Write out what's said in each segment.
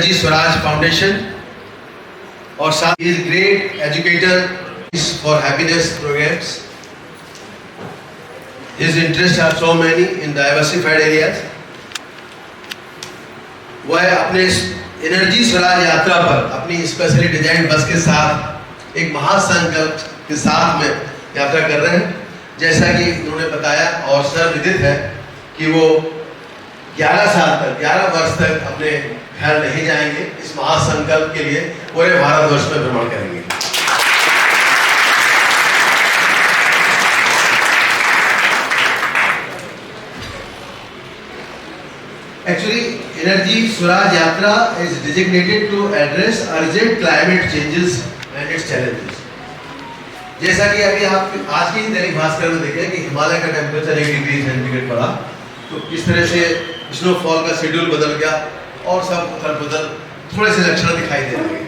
Energy Swaraj foundation और साथ ही great educator for happiness programs. His interests are so many in diversified areas. वह अपने एनर्जी स्वराज यात्रा पर अपनी स्पेशली डिजाइन बस के साथ एक महासंकल्प के साथ में यात्रा कर रहे हैं. जैसा कि उन्होंने बताया और सर्वविदित है कि वो 11 वर्ष तक अपने घर नहीं जाएंगे. इस महासंकल्प के लिए पूरे भारतवर्ष में भ्रमण करेंगे. Actually, Energy Swaraj Yatra is designated to address urgent climate changes and its challenges. जैसा कि अभी आप आज की दैनिक भास्कर में देखें कि हिमालय का टेम्परेचर 1 डिग्री सेंटीग्रेड बढ़ा, तो किस तरह से स्नोफॉल का शेड्यूल बदल गया और सब उथल पुथल थोड़े से लक्षण दिखाई दे रहे हैं.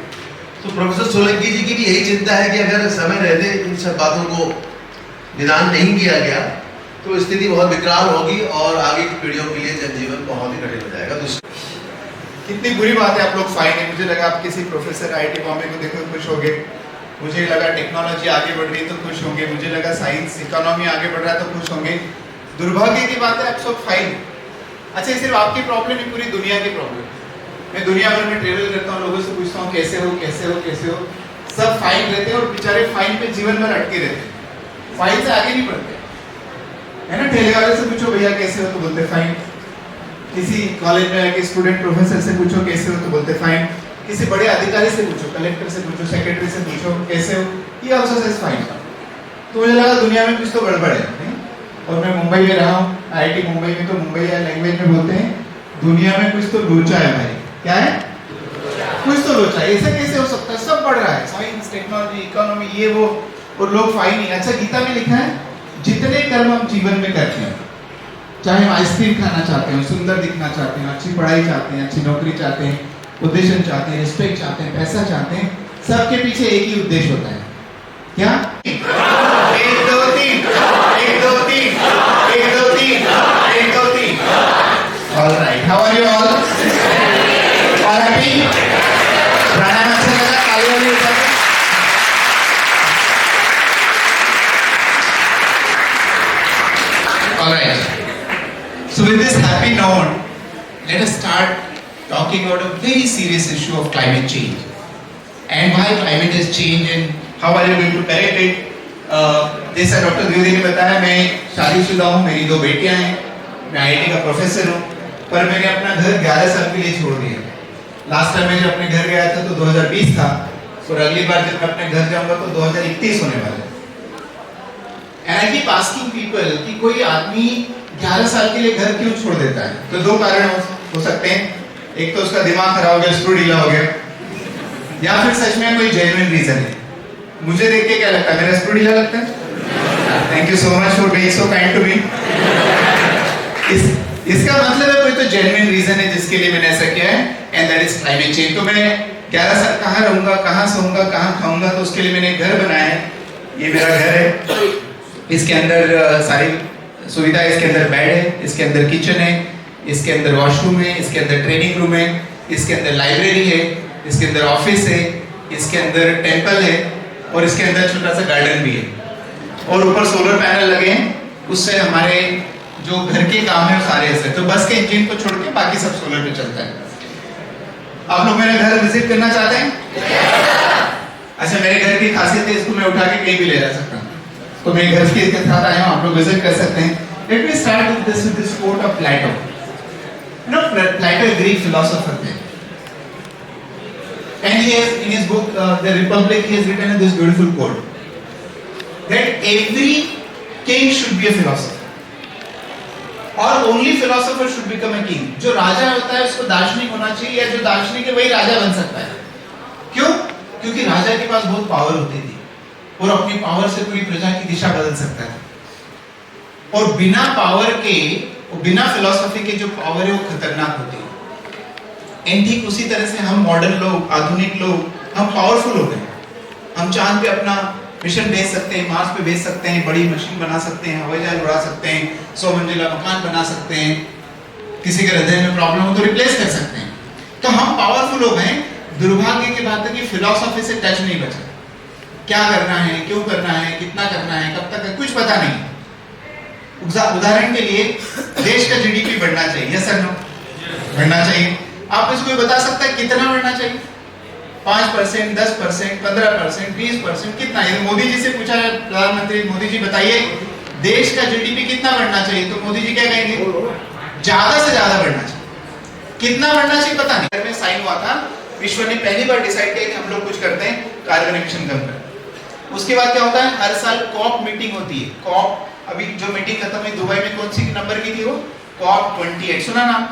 तो प्रोफेसर सोलंकी जी की भी यही चिंता है कि अगर समय रहते इन सब बातों को निदान नहीं किया गया तो स्थिति बहुत विकराल होगी और आगे की पीढ़ियों के लिए जनजीवन बहुत ही कठिन हो जाएगा. कितनी बुरी बात है आप लोग फाइन है. मुझे लगा आप किसी प्रोफेसर आईआईटी बॉम्बे को देखो खुश होंगे. मुझे लगा टेक्नोलॉजी आगे बढ़ रही है तो खुश होंगे. मुझे लगा साइंस इकोनॉमी आगे बढ़ रहा है तो खुश होंगे. दुर्भाग्य की बात है आप सब फाइन. अच्छा, सिर्फ आपकी प्रॉब्लम नहीं, पूरी दुनिया की प्रॉब्लम. मैं दुनिया भर में ट्रेवल करता हूँ, लोगों से पूछता हूँ कैसे हो कैसे हो कैसे हो. सब फाइन रहते हैं और बेचारे फाइन पे जीवन भर अटके रहते हैं. फाइन से आगे नहीं बढ़ते है ना. ठेले वाले से पूछो भैया कैसे हो तो बोलते फाइन. किसी कॉलेज में आके स्टूडेंट प्रोफेसर से पूछो कैसे हो तो बोलते फाइन. किसी बड़े अधिकारी से पूछो, कलेक्टर से पूछो, सेक्रेटरी से पूछो कैसे हो, ये आल्सो सेज फाइन. तो मुझे लगा दुनिया में कुछ तो गड़बड़ है नहीं? और मैं मुंबई में रहा हूँ, आईआईटी मुंबई में, तो मुंबई लैंग्वेज में बोलते हैं दुनिया में कुछ तो लोचा है भाई. क्या है? कुछ तो लोचा है. ऐसे कैसे हो सकता है? सब बढ़ रहा है, साइंस टेक्नोलॉजी इकोनॉमी ये वो, और लोग फाइन नहीं. अच्छा, गीता में लिखा है जितने कर्म हम जीवन में करते हैं, चाहे हम आइसक्रीम खाना चाहते हैं, सुंदर दिखना चाहते हैं, अच्छी पढ़ाई चाहते हैं, अच्छी नौकरी चाहते हैं, पोजीशन चाहते हैं, रिस्पेक्ट चाहते हैं, पैसा चाहते हैं, सबके पीछे एक ही उद्देश्य होता है. क्या? 1 2 3 1 2 3 1 2 3 1 2 3. Alright, how are you all? All happy? Pranayama अच्छा लगा? ताली वाली ऊपर. Alright. So with this happy note, let us start talking about a very serious issue of climate change and why climate has changed and how are you going to correct it. जैसा doctor Dwivedi ने बताया, मैं शादीशुदा हूँ, मेरी 2 बेटियां हैं, मैं आईआईटी का प्रोफेसर हूँ, पर मैंने अपना घर 11 साल के लिए छोड़ दिया. लास्ट टाइम मैं जब अपने घर गया था तो 2020 था, और अगली बार जब मैं अपने घर जाऊंगा तो 2021 होने वाला है. And I keep asking people कि कोई आदमी 11 साल के लिए घर क्यों छोड़ देता है? तो 2 कारण हो सकते हैं. एक तो उसका दिमाग खराब हो गया, स्क्रू ढीला हो गया, या फिर सच में कोई जेन्युइन रीजन है. मुझे देख के क्या लगता है? मेरा स्क्रू ढीला लगता है? Thank you so much for being so kind to me. इसका मतलब है कोई तो जेन्युइन रीजन है जिसके लिए मैंने ऐसा किया है, and that is climate change. तो मैं 11 साल कहाँ रहूंगा, कहाँ सोऊंगा, कहाँ खाऊंगा, तो उसके लिए मैंने घर बनाया है. ये मेरा घर है, इसके अंदर सारी सुविधा है. इसके अंदर बेड है, इसके अंदर किचन है, इसके अंदर वॉशरूम है, इसके अंदर ट्रेनिंग रूम है, इसके अंदर लाइब्रेरी है, इसके अंदर ऑफिस है, इसके अंदर टेंपल है, और इसके अंदर छोटा सा गार्डन भी है. और ऊपर सोलर पैनल लगे हैं, उससे हमारे जो घर के काम है सारे ऐसे. तो बस के इंजन को छोड़ के बाकी सब सोलर पे चलता है. आप लोग मेरा घर विजिट करना चाहते हैं? अच्छा, मेरे घर की खासियत है, इसको मैं उठा के कहीं भी ले जा सकता हूँ. तो मैं घर के साथ आया हूँ, आप लोग विजिट कर सकते हैं. Let me start with this quote of Plato. You know, Plato is a Greek philosopher थे. And he has in his book The Republic, he has written this beautiful quote that every king should be a philosopher. और only philosopher should become a king. जो राजा होता है उसको दार्शनिक होना चाहिए, या जो दार्शनिक है वही राजा बन सकता है. क्यों? क्योंकि राजा के पास बहुत पावर होती थी और अपनी पावर से पूरी प्रजा की दिशा बदल सकता है. और बिना पावर के, बिना फिलॉसफी के जो पावर है वो खतरनाक होती है. एंड ठीक उसी तरह से हम मॉडर्न लोग, आधुनिक लोग, हम पावरफुल हो गए. हम चांद पे अपना मिशन भेज सकते हैं, मार्स पे भेज सकते हैं, बड़ी मशीन बना सकते हैं, हवाई जहाज उड़ा सकते हैं, 100 मंजिला मकान बना सकते हैं, किसी के हृदय में प्रॉब्लम हो तो रिप्लेस कर सकते हैं. तो हम पावरफुल हो गए। दुर्भाग्य की बात है कि फिलॉसफी से टच नहीं बचा। क्या करना है, क्यों करना है, कितना करना है, कब तक है, कुछ पता नहीं। उदाहरण के लिए देश का जीडीपी बढ़ना चाहिए, यस और नो? बढ़ना चाहिए। आप मुझे कोई बता सकता है कितना बढ़ना चाहिए? 5%, 10%, 15%, 20%, कितना? यदि मोदी जी से पूछा है प्रधानमंत्री, मोदी जी बताइए देश का जीडीपी कितना बढ़ना चाहिए, तो मोदी जी क्या कहेंगे? ज्यादा से ज्यादा बढ़ना चाहिए। कितना बढ़ना चाहिए पता नहीं। में साइन हुआ था, विश्व ने पहली बार डिसाइड किया कि हम लोग कुछ करते हैं कार्बन एमिशन कम कर। उसके बाद क्या होता है, हर साल कॉप मीटिंग होती है। कॉप, अभी जो मीटिंग खत्म हुई दुबई में, कौन सी नंबर की थी वो? कॉप 28, सुना नाम?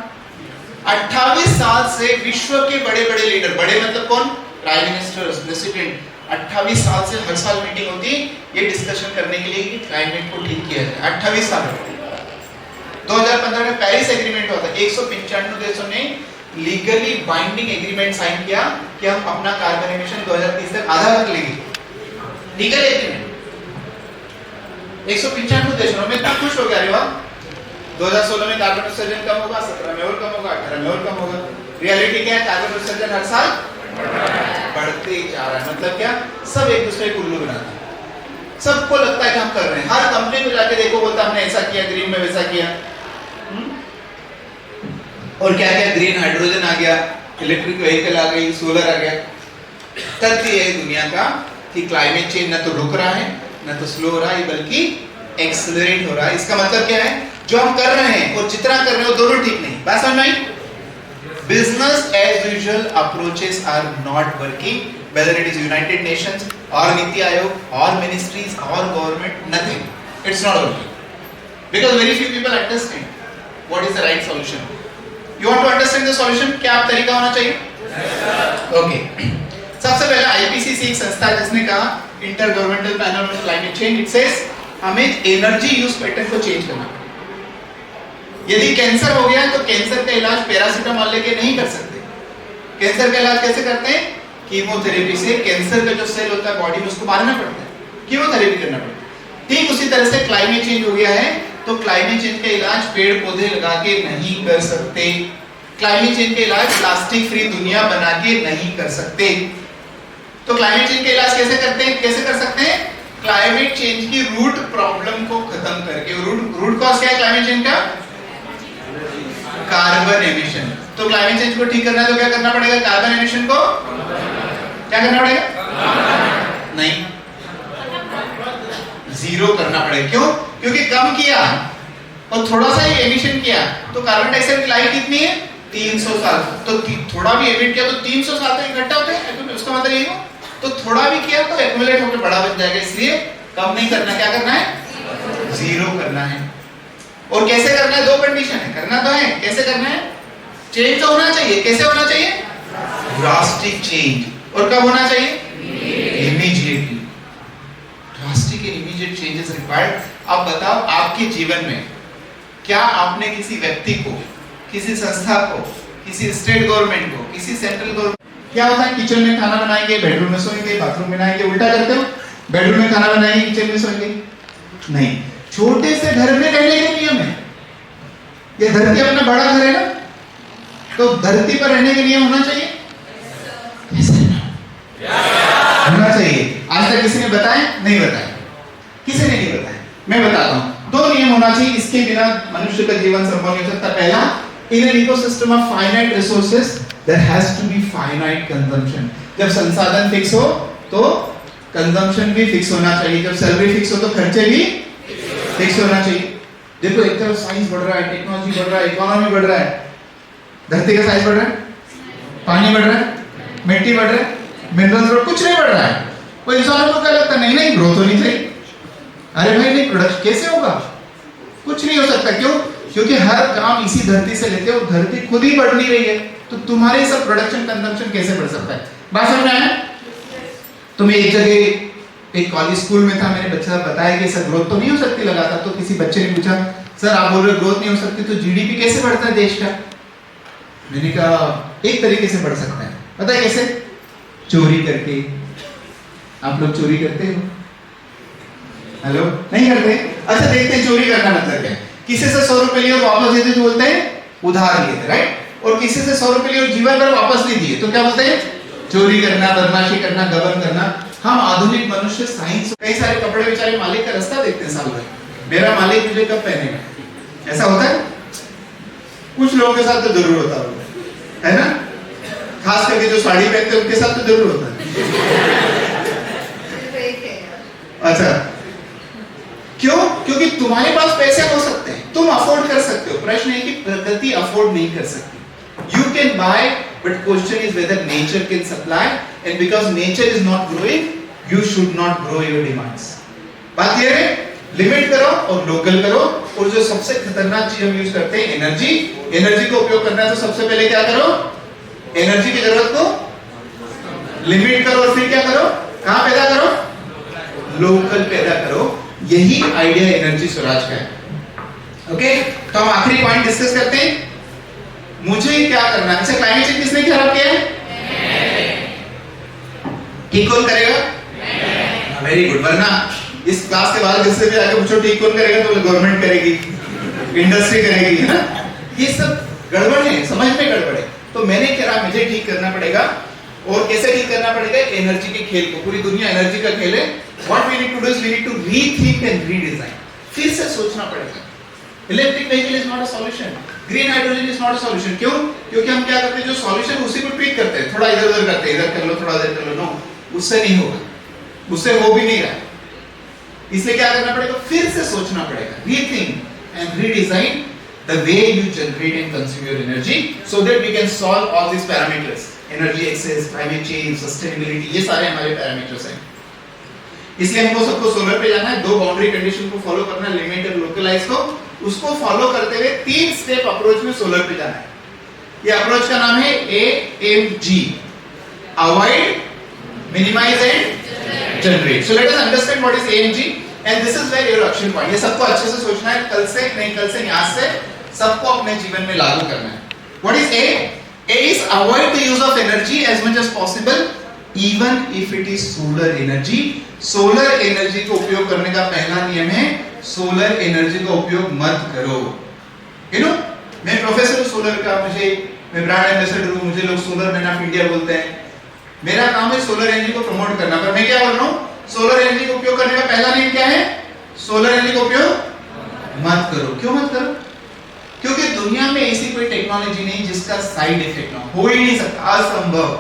28 साल से विश्व के बड़े बड़े लीडर, बड़े मतलब कौन? प्राइम मिनिस्टर्स, प्रेसिडेंट, 28 साल से हर साल मीटिंग होती है ये डिस्कशन करने के लिए कि क्लाइमेट को ठीक किया जाए। 28 साल 2015 में पेरिस एग्रीमेंट हुआ था। 195 देशों ने लीगली बाइंडिंग एग्रीमेंट साइन किया कि हम अपना कार्बन एमिशन 2030 तक आधा कर लेंगे। लीगल एग्रीमेंट 195 देशों में। इतना खुश हो गया। अरे वाह, 2016 में कार्बन उत्सर्जन कम होगा, 17 में और कम होगा, 18 में और कम होगा। रियलिटी क्या है? कार्बन उत्सर्जन हर साल बढ़ते ही जा रहा है। मतलब क्या? सब एक दूसरे को उल्लू बनाते हैं। सबको लगता है कि हम कर रहे हैं। हर कंपनी को जाके देखो, बोलता हमने ऐसा किया, ग्रीन में वैसा किया। और क्या क्या, ग्रीन हाइड्रोजन आ गया, इलेक्ट्रिक व्हीकल आ गई, सोलर आ गया। तथ्य है दुनिया का कि क्लाइमेट चेंज ना तो रुक रहा है, ना तो स्लो हो रहा है, बल्कि एक्सेलरेट हो रहा है। इसका मतलब क्या है? जो हम कर रहे हैं और जितना कर रहे हैं वो दोनों ठीक नहीं। बात समझ में आई? Business as usual approaches are not working, whether it is United Nations or Niti Aayog or ministries or government, nothing. It's not working. Because very few people understand what is the right solution. You want to understand the solution? क्या आप तरीका होना चाहिए? Okay. सबसे पहले IPCC एक संस्था है जिसने कहा Intergovernmental Panel on Climate Change. It says हमें एनर्जी यूज पैटर्न को चेंज करना। यदि कैंसर हो गया तो कैंसर का इलाज पैरासीटामोल लेके नहीं कर सकते। कैंसर का इलाज कैसे करते हैं? कीमोथेरेपी से। कैंसर का जो सेल होता है बॉडी में उसको मारना पड़ता है, कीमोथेरेपी करना पड़ता है। ठीक उसी तरह से क्लाइमेट चेंज हो गया है तो क्लाइमेट चेंज का इलाज पेड़ पौधे लगा के नहीं कर सकते। क्लाइमेट चेंज का इलाज प्लास्टिक फ्री दुनिया बना के नहीं कर सकते। तो क्लाइमेट चेंज का इलाज कैसे करते हैं, कैसे कर सकते हैं? क्लाइमेट चेंज की रूट प्रॉब्लम को खत्म करके। रूट कॉज क्या है क्लाइमेट चेंज का? Carbon emission. तो क्लाइमेट चेंज को ठीक करना है तो क्या करना पड़ेगा? कार्बन एमिशन को क्या करना पड़ेगा? नहीं, जीरो करना पड़ेगा। क्यों? क्योंकि कम किया और थोड़ा सा ही एमिशन किया तो कार्बन डाइऑक्साइड की लाइफ कितनी है? 300 साल। तो थोड़ा भी एमिट किया तो 300 साल तक इकट्ठा होते हैं। तो उसका मतलब यही हो, तो थोड़ा भी किया तो एक्युमुलेट होकर बड़ा बन जाएगा। इसलिए कम नहीं करना, क्या करना है? जीरो करना है। और कैसे करना है? दो कंडीशन है। करना तो है, कैसे करना है? चेंज तो होना चाहिए। कैसे होना चाहिए? Drastic change. और कब होना चाहिए? Immediately. Drastic and immediate changes required. अब बताओ आपके जीवन में क्या आपने किसी व्यक्ति को, किसी संस्था को, किसी स्टेट गवर्नमेंट को, किसी सेंट्रल गवर्नमेंट, क्या होता है किचन में खाना बनाएंगे, बेडरूम में सोएंगे, बाथरूम में नहाएंगे, उल्टा करते हो? बेडरूम में खाना बनाएंगे, किचन में सोएंगे? नहीं। छोटे से घर में रहने के नियम है। ये धरती अपना बड़ा घर है ना, तो धरती पर रहने के नियम होना चाहिए। होना चाहिए। आज तक किसी ने बताया? नहीं बताया। किसी ने नहीं बताया। मैं बताता हूं। दो नियम होना चाहिए, इसके बिना मनुष्य का जीवन संभव नहीं हो सकता। पहला, in an ecosystem of finite resources there has to be finite consumption. जब संसाधन फिक्स हो तो कंजम्पशन भी फिक्स होना चाहिए। जब सैलरी फिक्स हो तो खर्चे भी फिक्स होना चाहिए। देखो एक तरफ साइंस बढ़ रहा है, टेक्नोलॉजी बढ़ रहा है, इकोनॉमी बढ़ रहा है, धरती का साइज बढ़ रहा है, पानी बढ़ रहा है, मिट्टी बढ़ रहा है, मिनरल्स, कुछ नहीं बढ़ रहा है। कोई इंसानों को क्या लगता है? नहीं नहीं, ग्रोथ होनी चाहिए। अरे भाई नहीं, प्रोडक्शन कैसे होगा? कुछ नहीं हो सकता। क्यों? क्योंकि हर काम इसी धरती से लेते हो, धरती खुद ही बढ़ नहीं रही है, तो तुम्हारे सब प्रोडक्शन कंजम्पशन कैसे बढ़ सकता है? बात समझ में आया? तो मैं एक जगह एक कॉलेज स्कूल में था, मैंने बच्चा बताया कि सर ग्रोथ तो नहीं हो सकती लगातार। तो किसी बच्चे ने पूछा, सर आप बोल रहे ग्रोथ नहीं हो सकती तो जीडीपी कैसे बढ़ता है देश का? मैंने कहा एक तरीके से बढ़ सकता है। पता है कैसे? चोरी करके। आप लोग चोरी करते हो? हेलो, नहीं करते? अच्छा देखते हैं चोरी करना मतलब क्या है। किसी से 100 रुपए लिए और वापस देते तो बोलते हैं उधार लिए थे, राइट? और किसी से 100 रुपए लिए और जीवन भर वापस नहीं दिए तो क्या बोलते हैं? चोरी करना, बदमाशी करना, गबन करना। हम आधुनिक मनुष्य साइंस, कई सारे कपड़े बेचारे मालिक का रास्ता देखते हैं साल भर, मेरा मालिक मुझे कब पहनेगा, ऐसा होता है? कुछ लोगों के साथ तो जरूर होता है ना, खास करके जो साड़ी पहनते हैं उनके साथ तो जरूर होता है। अच्छा, क्यों? क्योंकि तुम्हारे पास पैसे हो सकते हैं, तुम अफोर्ड कर सकते हो, प्रश्न है कि प्रकृति अफोर्ड नहीं कर सकती। You can buy, but question is whether nature can supply, and because nature is not growing, you should not grow your demands. बात ये है, लिमिट करो और लोकल करो। और जो सबसे खतरनाक चीज हम यूज करते हैं, एनर्जी, एनर्जी को उपयोग करना है तो सबसे पहले क्या करो? एनर्जी की जरूरत को लिमिट करो और फिर क्या करो? कहां पैदा करो? लोकल पैदा करो। यही आइडिया एनर्जी स्वराज का है। ओके, तो हम आखिरी पॉइंट डिस्कस करते हैं, मुझे क्या करना है। अच्छा, क्लाइमेट चेंज किसने खराब किया है? ठीक कौन करेगा? Very good. वरना इस क्लास के बाद जिससे भी आगे पूछो ठीक कौन करेगा तो गवर्नमेंट करेगी, इंडस्ट्री करेगी, है ना? ये सब गड़बड़ है, समझ में गड़बड़ है। तो मैंने कहा मुझे ठीक करना पड़ेगा। और कैसे ठीक करना पड़ेगा? एनर्जी के खेल को, पूरी दुनिया एनर्जी का खेल है। What we need to do is we need to rethink and redesign. फिर से सोचना पड़ेगा। Electric vehicle is not a solution, green hydrogen is not a solution. क्यों? क्योंकि हम क्या करते हैं, जो सॉल्यूशन उसी को ट्वीक करते हैं, थोड़ा इधर उधर करते हैं, इधर कर लो थोड़ा इधर कर लो। नो, उससे नहीं होगा, उससे हो भी नहीं रहा। इसलिए क्या करना पड़ेगा? फिर से सोचना पड़ेगा, rethink and redesign the way you generate and consume your energy so that we can solve all these parameters, energy access, climate change, sustainability, ये सारे हमारे पैरामीटर्स हैं। इसलिए हमको सबको सोलर पे जाना है, 2 बाउंड्री कंडीशन को फॉलो करना है, लिमिट और लोकलाइज को। उसको फॉलो करते हुए 3 स्टेप अप्रोच में सोलर पे जाना है। ये अप्रोच का नाम है AMG, avoid, minimize and generate. So let us understand what is AMG and this is where your action point. ये सबको अच्छे से सोचना है, कल से नहीं, आज से सबको अपने जीवन में लागू करना है। What is A? A is avoid the use of energy as much as possible, even if it is solar energy. Solar energy को उपयोग करने का पहला नियम है, सोलर एनर्जी का उपयोग मत करो। यू नो, मैं प्रोफेसर हूं सोलर का, मैं ब्रांड एम्बेसडर हूं, मुझे लोग सोलर मैन ऑफ इंडिया बोलते हैं। मेरा काम है सोलर एनर्जी को प्रमोट करना। पर मैं क्या बोल रहा हूं, सोलर एनर्जी का उपयोग करने का पहला नियम क्या है? सोलर एनर्जी का उपयोग मत करो। क्यों मत करो? क्योंकि दुनिया में ऐसी कोई टेक्नोलॉजी नहीं जिसका साइड इफेक्ट ना हो ही नहीं सकता, असंभव।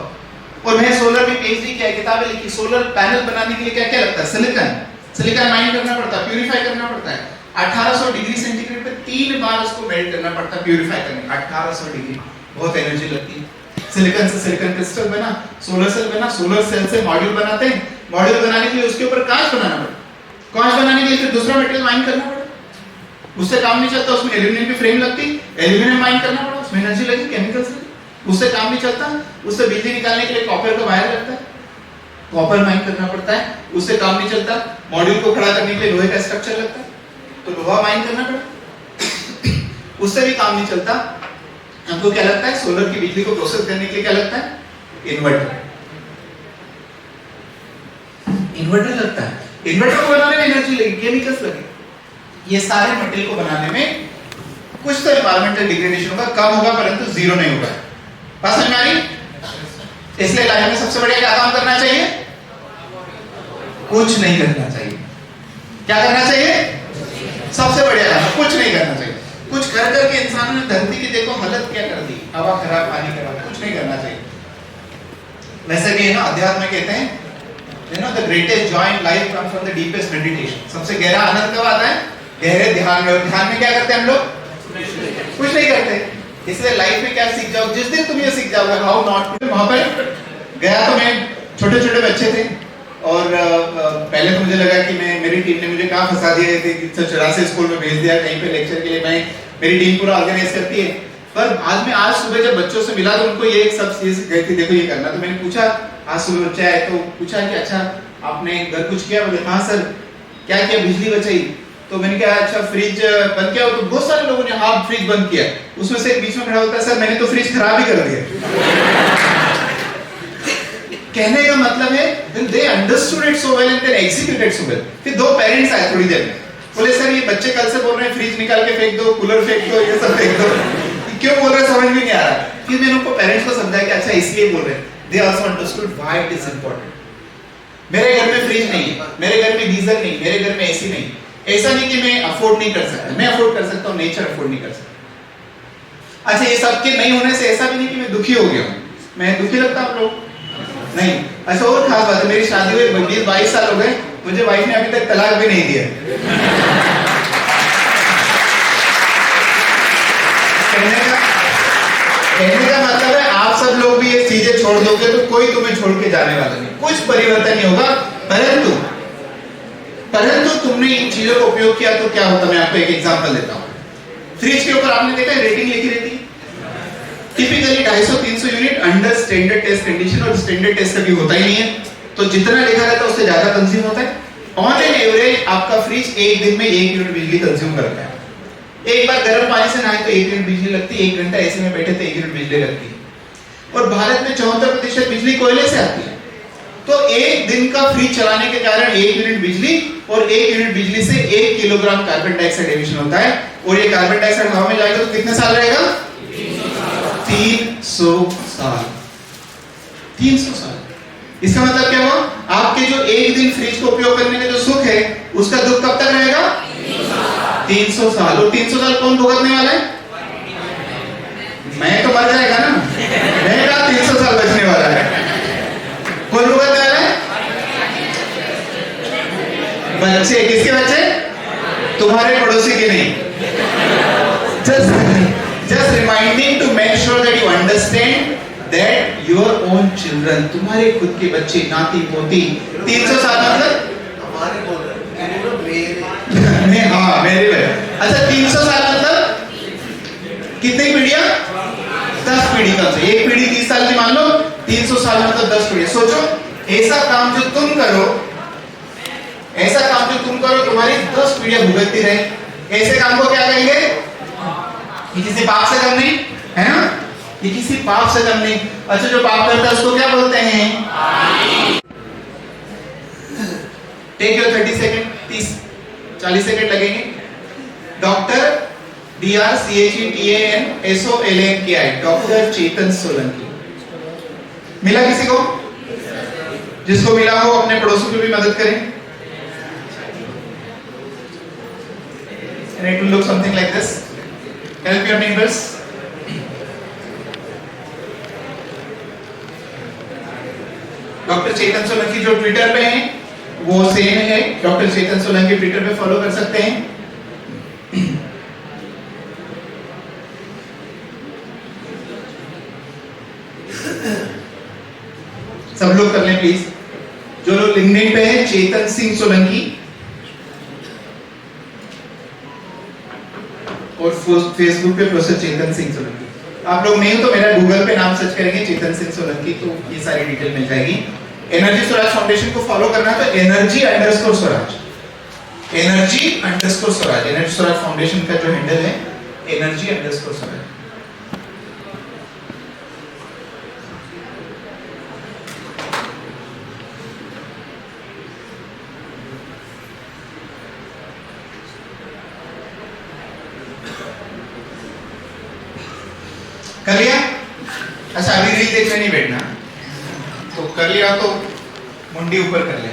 और मैं सोलर में पीएचडी किया, किताबें लिखी। सोलर पैनल बनाने के लिए क्या क्या लगता है? सिलिकॉन माइन करना पड़ता है, प्यूरिफाई करना पड़ता है। 1800 डिग्री सेंटीग्रेड पे 3 बार उसको मेल्ट करना पड़ता है, प्यूरिफाई करने। 1800 डिग्री, बहुत एनर्जी लगती है। सिलिकॉन से सिलिकॉन क्रिस्टल बना, सोलर सेल बना, सोलर सेल से मॉड्यूल बनाते हैं। मॉड्यूल बनाने के लिए उसके ऊपर कांच बनाना पड़ता, कांच बनाने के लिए फिर दूसरा मटेरियल माइन करना पड़ता, उससे काम नहीं चलता, उसमें एल्यूमिनियम की फ्रेम लगती, एल्यूमिनियम माइन करना पड़ा, उसमें एनर्जी लगी, केमिकल्स लगे, उससे काम नहीं चलता। उससे बिजली निकालने के लिए कॉपर का वायर लगता है, कॉपर माइन करना पड़ता है, उससे काम नहीं चलता। मॉड्यूल को खड़ा करने के लिए लोहे का स्ट्रक्चर लगता है, तो लोहा माइन करना पड़ा, उससे भी काम नहीं चलता। हमको क्या लगता है? सोलर की बिजली को प्रोसेस करने के लिए क्या लगता है? इन्वर्टर। इन्वर्टर लगता है, इन्वर्टर को बनाने में एनर्जी लगी, केमिकल्स लगे। ये सारे मटेरियल को बनाने में कुछ तो एनवायरमेंटल डिग्रेडेशन होगा, कम होगा परंतु जीरो नहीं होगा। बात समझ में आ रही? इसलिए लाइफ में सबसे बढ़िया क्या काम करना चाहिए? कुछ नहीं करना चाहिए। क्या करना चाहिए? सबसे बढ़िया काम, कुछ नहीं करना चाहिए। कुछ कर करके इंसानों ने धरती की देखो हालत क्या कर दी, हवा खराब, पानी खराब, कुछ नहीं करना चाहिए। वैसे भी है ना, अध्यात्म में कहते हैं you know the greatest joy in life comes from the deepest meditation। सबसे गहरा आनंद कब आता है? गहरे ध्यान में। और ध्यान में क्या करते हैं हम लोग? कुछ नहीं करते। इसलिए लाइफ में क्या सीख जाओ, जिस दिन तुम ये सीख जाओगे हाउ नॉट टू। वहां पर गया तो मैं, छोटे छोटे बच्चे थे और पहले तो मुझे लगा कि मेरी टीम ने मुझे कहाँ फंसा दिया है, 84 स्कूल में भेज दिया कहीं पे लेक्चर के लिए। मेरी टीम पूरा ऑर्गेनाइज करती है। पर आज सुबह जब बच्चों से मिला तो उनको ये एक सब चीज गई थी, देखो ये करना। तो मैंने पूछा, आज सुबह बच्चा है तो पूछा कि अच्छा आपने घर कुछ किया? बोले हाँ सर। क्या किया? बिजली बचाई। तो मैंने कहा अच्छा फ्रिज बंद किया? तो बहुत सारे लोगों ने हाँ फ्रिज बंद किया। उसमें से एक बीच में खड़ा होता है, सर मैंने तो फ्रिज खराब ही कर दिया। कहने का मतलब है they understood it so well and then executed so well। फिर 2 पेरेंट्स आए थोड़ी देर में, बोले सर ये बच्चे कल से बोल रहे हैं फ्रिज निकाल के फेंक दो, कूलर फेंक दो, ये सब फेंक दो। क्यों बोल रहे समझ में नहीं आ रहा। फिर मैंने उनको पेरेंट्स को समझाया कि अच्छा इसलिए बोल रहे हैं। They also understood why it is important. मेरे घर में फ्रिज नहीं है, मेरे घर में गीजर नहीं, मेरे घर में एसी नहीं। ऐसा नहीं कि मैं अफोर्ड नहीं कर सकता, मैं अफोर्ड कर सकता हूँ, नेचर अफोर्ड नहीं कर सकता। अच्छा, ये सब के नहीं होने से ऐसा भी नहीं कि मैं दुखी हो गया हूँ। मैं दुखी लगता आप लोग नहीं। अच्छा, और खास बात है, मेरी शादी हुए 22 साल हो गए, मुझे वाइफ ने अभी तक तलाक भी नहीं दिया। कहने का मतलब है आप सब लोग भी ये चीजें छोड़ दोगे तो कोई तुम्हें छोड़ के जाने वाला नहीं, कुछ परिवर्तन नहीं होगा। परंतु तुमने इन चीजों का उपयोग किया तो क्या होता, मैं आपको एक एग्जांपल देता हूं। फ्रिज के ऊपर आपने देखा है रेटिंग लिखी रहती है, typically 250-300 unit under standard test condition, और स्टैंडर्ड टेस्ट कभी होता ही नहीं है, तो जितना लिखा रहता है उससे ज्यादा कंज्यूम होता है। ऑन एन एवरेज आपका फ्रिज एक दिन में 1 यूनिट बिजली कंज्यूम करता है। एक बार गर्म पानी से नहाए तो 1 यूनिट बिजली लगती है, 1 घंटा ऐसे में बैठे तो 1 यूनिट बिजली लगती है। और भारत में 74% बिजली कोयले से आती है। तो एक दिन का फ्रिज चलाने के कारण 1 यूनिट बिजली, और 1 यूनिट बिजली से 1 किलोग्राम कार्बन डाइऑक्साइड एमिशन होता है। और ये कार्बन डाइऑक्साइड हवा में जाएगा तो कितने साल रहेगा? 300 साल। 300 साल। इसका मतलब क्या हुआ? आपके जो एक दिन फ्रिज को उपयोग करने का जो सुख है, उसका दुख कब तक रहेगा? 300 साल। और 300 साल कौन भुगतने वाला है? मैं तो मर जाएगा ना, मैं कहा 300 साल बचने वाला है। कौन भुगतने वाला है? बच्चे। किसके बच्चे? तुम्हारे पड़ोसी के नहीं। Just reminding to make sure that you understand that your own children, तुम्हारे खुद के बच्चे, नाती पोती, 300 साल मतलब हमारे बोल रहे हैं नहीं, हाँ मेरे में। अच्छा, 300 साल मतलब कितनी पीढ़ियां? 10 पीढ़ी कम से। एक पीढ़ी 30 साल की मान लो, 300 साल मतलब 10 पीढ़ी। सोचो, ऐसा काम जो तुम करो, तुम्हारी 10 पीढ़ियां भुगतती रहे। ऐसे काम को क्या कहेंगे? ये किसी पाप से कम नहीं है ना, ये किसी पाप से कम नहीं। अच्छा, जो पाप करता है उसको क्या बोलते हैं? टेक योर 30 सेकंड, 40 सेकंड लगेंगे। Doctor DRCHETANSOLANKI, doctor Chetan Solanki. मिला किसी को? जिसको मिला हो अपने पड़ोसी की भी मदद करें। And it will look something like this. Help your neighbors. Doctor Chetan Solanki जो ट्विटर पे हैं वो सेम है, डॉक्टर चेतन सोलंकी ट्विटर पे फॉलो कर सकते हैं। सब लोग कर लें प्लीज। जो लोग लिंक्डइन पे हैं, चेतन सिंह सोलंकी, और फेसबुक पे प्रोफेसर चेतन सिंह सोलंकी। आप लोग नहीं हो तो मेरा गूगल पे नाम सर्च करेंगे चेतन सिंह सोलंकी, तो ये सारी डिटेल मिल जाएगी। एनर्जी स्वराज फाउंडेशन को फॉलो करना है तो energy_स्वराज, energy_स्वराज, एनर्जी स्वराज फाउंडेशन का जो हैंडल है energy_स्वराज। कर लिया? अच्छा, अभी रील देखने नहीं बैठना, तो कर लिया तो मुंडी ऊपर कर ले।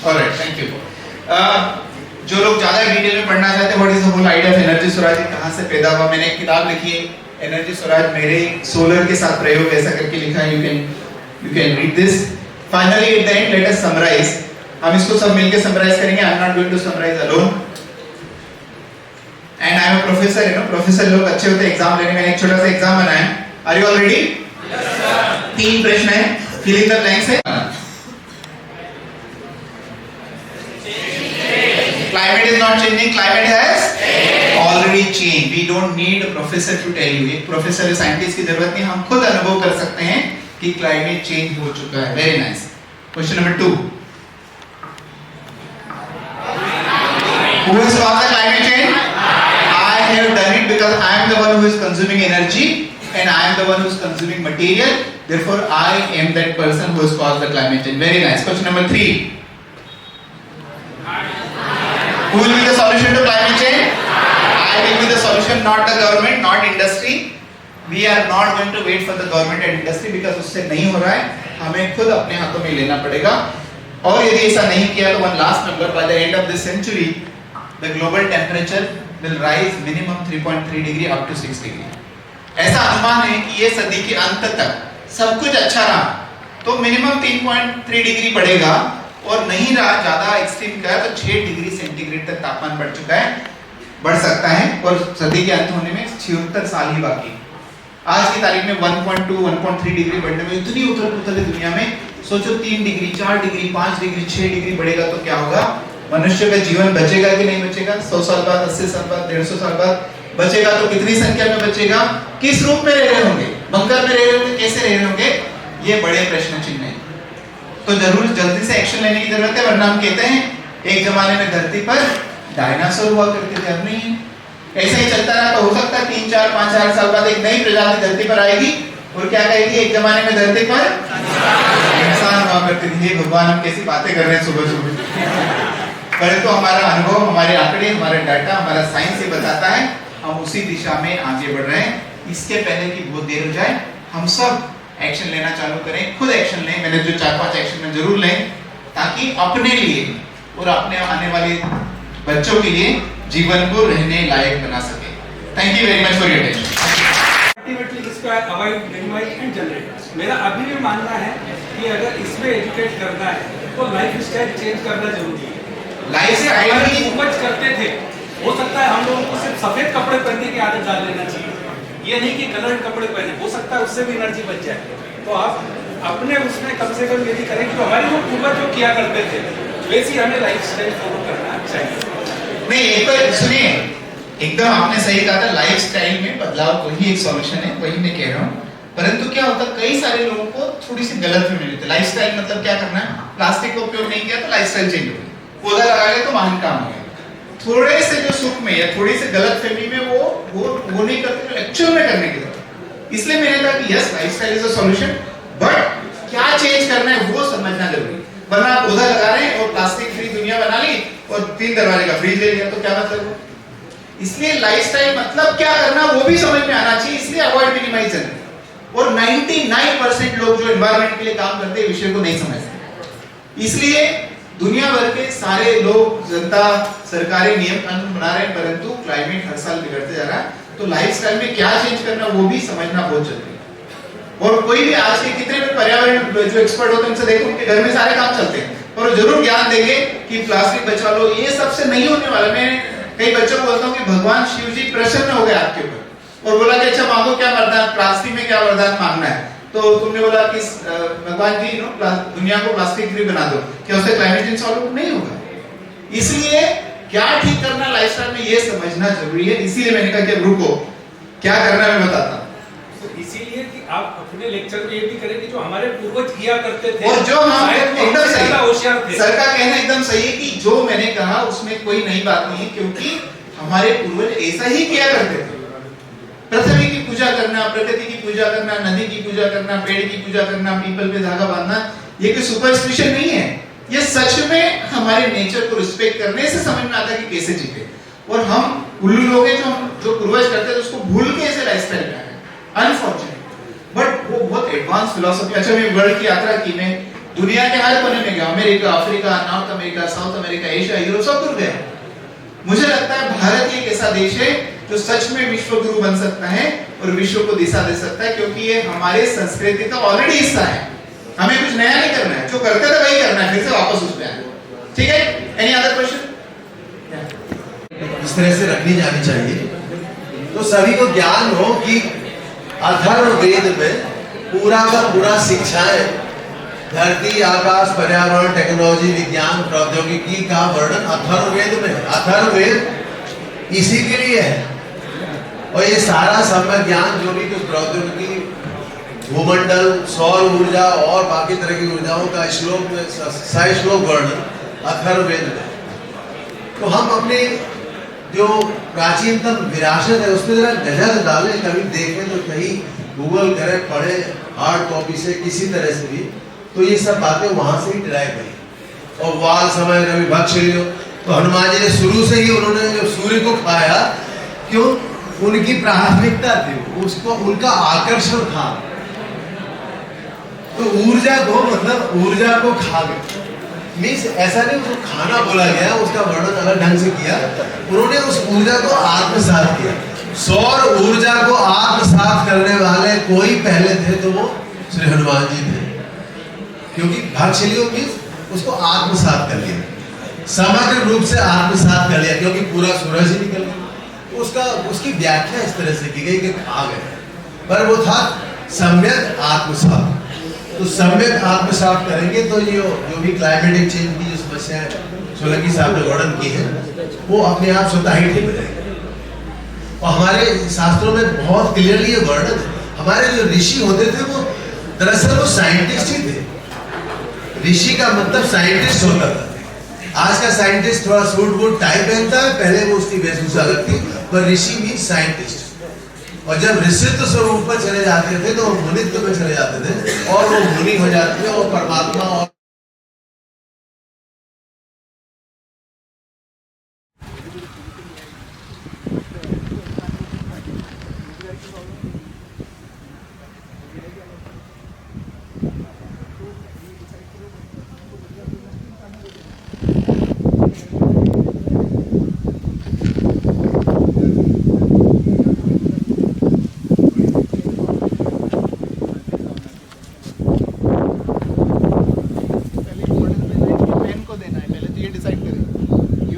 Alright, thank you. जो लोग ज्यादा डिटेल में पढ़ना चाहते हैं, what is the whole idea of energy Swaraj, कहां से पैदा हुआ, मैंने एक किताब लिखी है एनर्जी स्वराज मेरे सोलर के साथ प्रयोग, ऐसा करके लिखा है। You can read this. Finally at the end let us summarise. हम इसको सब मिलकर समराइज करेंगे। I am not going to summarise alone, and I am a professor. You know, professor लोग अच्छे होते हैं एग्जाम लेने में। एक छोटा सा एग्जाम बनाया। Are you all ready? Yes sir. 3 प्रश्न है, फिल इन द ब्लैंक्स है। Climate is not changing, climate has already changed. We don't need a professor to tell you. एक प्रोफेसर या साइंटिस्ट की जरूरत नहीं, हम खुद अनुभव कर सकते हैं कि क्लाइमेट चेंज हो चुका है। Very nice. Question number 2, who has caused the climate change? I have done it because I am the one who is consuming energy and I am the one who is consuming material. Therefore, I am that person who has caused the climate change. Very nice. Question number 3. Who will be the solution to climate change? I I will be the solution, not the government, not industry. We are not going to wait for the government and industry because उससे नहीं हो रहा है. हमें खुद अपने हाथों में लेना पड़ेगा. और यदि ऐसा नहीं किया तो one last number, by the end of this century, the global temperature will rise minimum 3.3 degree up to 6 degree. ऐसा अनुमान है कि ये सदी के अंत तक सब कुछ अच्छा रहा तो मिनिमम 3.3 डिग्री बढ़ेगा और नहीं रहा ज्यादा एक्सट्रीम का तो 6 डिग्री सेंटीग्रेड तक तापमान बढ़ चुका है, बढ़ सकता है और सदी के अंत होने में 76 साल ही बाकी. आज की तारीख में 1.2 1.3 डिग्री बढ़ने में इतनी उथल-पुथल है दुनिया में. सोचो 3 डिग्री 4 डिग्री 5 डिग्री 6 डिग्री बढ़ेगा तो क्या होगा. मनुष्य का जीवन बचेगा कि नहीं बचेगा. 100 साल बाद 80 साल बाद 150 साल बाद बचेगा तो कितनी संख्या में बचेगा, किस रूप में रह रहे होंगे, बंकर में रह रहे होंगे, कैसे रह रहे होंगे, ये बड़े प्रश्न चिन्ह हैं. तो जरूर जल्दी से एक्शन लेने की जरूरत है वरना हम कहते हैं एक जमाने में धरती पर डायनासोर हुआ करते थे, अब नहीं है. ऐसे ही चलता रहा तो हो सकता है 3 4 5 8 साल बाद एक नई प्रजाति धरती पर आएगी और क्या कहेगी एक जमाने में धरती पर इंसान हुआ करते थे. भगवान हम कैसी बातें कर रहे हैं सुबह सुबह. परंतु हमारा अनुभव, हमारे आंकड़े, हमारा डाटा, हमारा साइंस ये बताता है हम उसी दिशा में आगे बढ़ रहे हैं. इसके पहले कि बहुत देर हो जाए हम सब एक्शन लेना चालू करें, खुद एक्शन लें. मैंने जो 4-5 एक्शन में जरूर लें ताकि अपने लिए और अपने आने वाले बच्चों के लिए जीवन को रहने लायक बना सके. Thank you very much for your attention. Ultimately इसको अवॉइड, मिनिमाइज एंड जनरेट. मेरा अभी भी मानना है कि अगर इसमें एजुकेट करना है तो लाइफ स्टाइल चेंज करना जरूरी है. लाइफ स्टाइल ही उपज करते थे, हो सकता है हम लोगों को सिर्फ सफेद कपड़े पहनने की आदत डाल लेना चाहिए. ये नहीं कि कलर्ड कपड़े पहने, हो सकता है उससे भी एनर्जी बच जाए. तो आप अपने उसमें कम से कम यदि करें तो हमारे वो पूर्वज जो किया करते थे वैसी हमें लाइफ स्टाइल फॉलो करना चाहिए. नहीं, एक तो सुनिए, एकदम आपने सही कहा था. लाइफ स्टाइल में बदलाव वही एक सॉल्यूशन है, वही मैं कह रहा हूँ. परंतु क्या होता है कई सारे लोगों को थोड़ी सी गलत फहमी होती है. लाइफ स्टाइल मतलब क्या करना है, प्लास्टिक का उपयोग नहीं किया तो लाइफ स्टाइल चेंज हो गई, पौधा लगा लिया तो महान काम हो गया. थोड़े से जो सुख में या थोड़ी से गलत फहमी में वो नहीं करते जो एक्चुअल में करने की जरूरत. इसलिए मैंने कहा कि yes lifestyle is a solution, but क्या चेंज करना है वो समझना जरूरी. वरना आप पौधा लगा रहे हैं और प्लास्टिक फ्री दुनिया बना ली और 3 दरवाजे का फ्रिज ले लिया तो क्या मतलब है. इसलिए लाइफस्टाइल मतलब क्या करना वो भी समझ में आना चाहिए. इसलिए अवॉइड मिनिमाइज. और 99% लोग जो एनवायरनमेंट के लिए काम करते हैं विषय को नहीं समझते. इसलिए दुनिया भर के सारे लोग, जनता, सरकारें नियम कानून बना रहे हैं परंतु क्लाइमेट हर साल बिगड़ते जा रहा है. तो लाइफस्टाइल में क्या चेंज करना वो भी समझना बहुत जरूरी है. और कोई भी आज के कितने भी पर्यावरण जो एक्सपर्ट होते हैं उनसे देखो, उनके घर में सारे काम चलते हैं और वो जरूर ज्ञान देंगे कि प्लास्टिक बचा लो. ये सबसे नहीं होने वाला. मैं कई बच्चों को बोलता हूँ कि भगवान शिव जी प्रसन्न हो गए आपके ऊपर और बोला कि अच्छा मांगो क्या वरदान, प्लास्टिक में क्या वरदान मांगना है. तो तुमने बोला कि भगवान जी दुनिया को प्लास्टिक फ्री बना दो, क्या उससे क्लाइमेट चेंज सॉल्व नहीं होगा. इसलिए क्या ठीक करना लाइफस्टाइल में ये समझना जरूरी है. इसीलिए मैंने कहा कि रुको क्या करना मैं बताता हूं. तो इसीलिए कि आप अपने लेक्चर में ये भी करें कि जो हमारे पूर्वज किया करते थे और जो हम एकदम सही, होशियार थे. सर का कहना एकदम सही है कि जो मैंने कहा उसमें कोई नई बात नहीं है क्योंकि हमारे पूर्वज ऐसा ही किया करते थे. पृथ्वी की पूजा करना, प्रकृति की पूजा करना, नदी की पूजा करना, पेड़ की पूजा करना, पीपल पे धागा बांधना, ये कोई सुपरस्टिशन नहीं है. ये सच में हमारे नेचर को रिस्पेक्ट करने से समझ में आता है कि कैसे जीते. और हम उल्लू लोग हैं जो पूर्वज करते थे उसको भूल के ऐसे लाइफस्टाइल में आए. अनफॉर्चुनेट, बट वो बहुत एडवांस फिलॉसफी. अच्छा, मैं वर्ल्ड की यात्रा की, मैं दुनिया के हर कोने में गया, America, Africa, north America, south America, Asia, Europe, सब दूर गया. मुझे लगता है भारत एक ऐसा देश है जो सच में विश्व गुरु बन सकता है और विश्व को दिशा दे सकता है क्योंकि ये हमारे संस्कृति का ऑलरेडी हिस्सा है. हमें कुछ नया नहीं करना है, जो करते थे वही करना है, फिर से वापस उस पे आना. ठीक है, एनी अदर क्वेश्चन. इस तरह से रखनी जानी चाहिए तो सभी को ज्ञान हो कि अथर्ववेद में पूरा का पूरा शिक्षाएं धरती, आकाश, पर्यावरण, टेक्नोलॉजी, विज्ञान, प्रौद्योगिकी का वर्णन अथर्ववेद में. अथर्ववेद इसी के लिए है. और ये सारा सम्यक ज्ञान जो भी कुछ प्रौद्योगिकी, भूमंडल, सौर ऊर्जा और बाकी तरह की ऊर्जाओं का श्लोक में सश्लोक वर्णन अथर्ववेद में. तो हम अपने जो प्राचीनतम विरासत है उस पर जरा नजर डालें, कभी देखें तो कहीं गूगल करें, पढ़ें हार्ड कॉपी से किसी तरह से भी, तो ये सब बातें वहां से ही डिराइव हुई. और वाल समय रवि भक्ष लियो, तो हनुमान जी ने शुरू से ही उन्होंने जब सूर्य को खाया क्यों? उनकी प्राथमिकता थी, उसको उनका आकर्षण था। तो ऊर्जा को मतलब ऊर्जा को खा गए। मीन्स ऐसा नहीं उसको खाना बोला गया, उसका वर्णन अलग ढंग से किया। उन्होंने उस ऊर्जा को आत्मसात किया। सौर ऊर्जा को आत्मसात करने वाले कोई पहले थे तो वो श्री हनुमान जी थे, क्योंकि भागशलियों मीन्स उसको आत्मसात कर लिया, समग्र रूप से आत्मसात कर लिया, क्योंकि पूरा सूरज ही निकल गया। उसकी व्याख्या इस तरह से की गई कि खा गए, पर वो था सम्यक आत्मसात। तो सम्यक आत्मसात करेंगे तो ये जो भी क्लाइमेटिक चेंज की जो समस्या है सोलंकी साहब ने वर्णन की है, वो अपने आप स्वतः ही ठीक हो जाएगी। और हमारे शास्त्रों में बहुत क्लियरली ये वर्णन है। हमारे जो ऋषि होते थे वो दरअसल वो साइंटिस्ट ही थे। ऋषि का मतलब साइंटिस्ट होता था। आज का साइंटिस्ट थोड़ा सूट बूट टाई पहनता है, पहले वो उसकी वेशभूषा अलग थी, पर ऋषि मीन्स साइंटिस्ट। और जब ऋषित्व स्वरूप पर चले जाते थे तो वो मुनित्व में चले जाते थे, और वो मुनि हो जाते थे, और परमात्मा और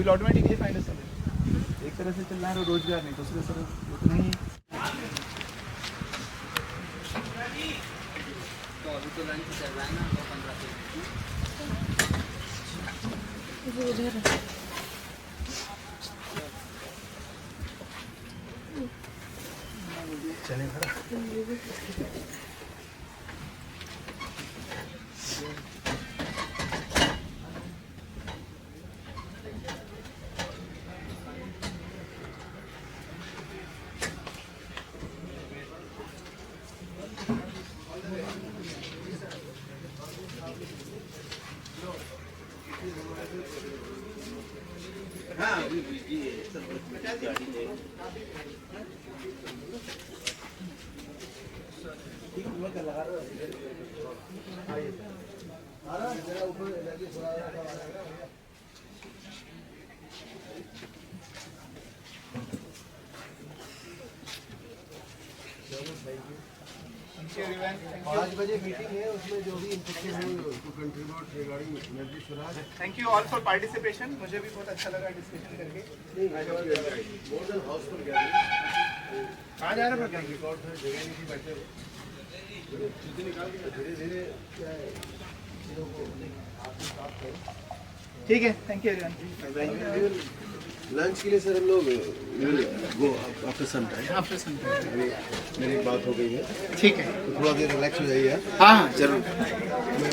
ऑटोमेटिकली फाइंड एक तरह से चलना है रोजगार नहीं, दूसरे तरफ उतना ही। तो अभी तो लंच चल रहा है ना, 2-15 चले खड़ा। पाँच बजे मीटिंग है, उसमें जो भी इन्फेक्शन हो to contribute regarding energy Swaraj. Thank you all for participation. मुझे भी बहुत अच्छा लगा डिस्कशन करके। More than housefull gathering. कहाँ जा रहे हैं? रिकॉर्ड है, जगह नहीं थी बैठे, छुट्टी निकाल के धीरे धीरे चीज़ों को आपसे साफ करें। ठीक है, थैंक यू एवरीवन। लंच के लिए सर हम लोग वो after some time, after some time मेरी बात हो गई है, ठीक है, तो थोड़ा देर रिलैक्स हो जाइए। हाँ जरूर। मैं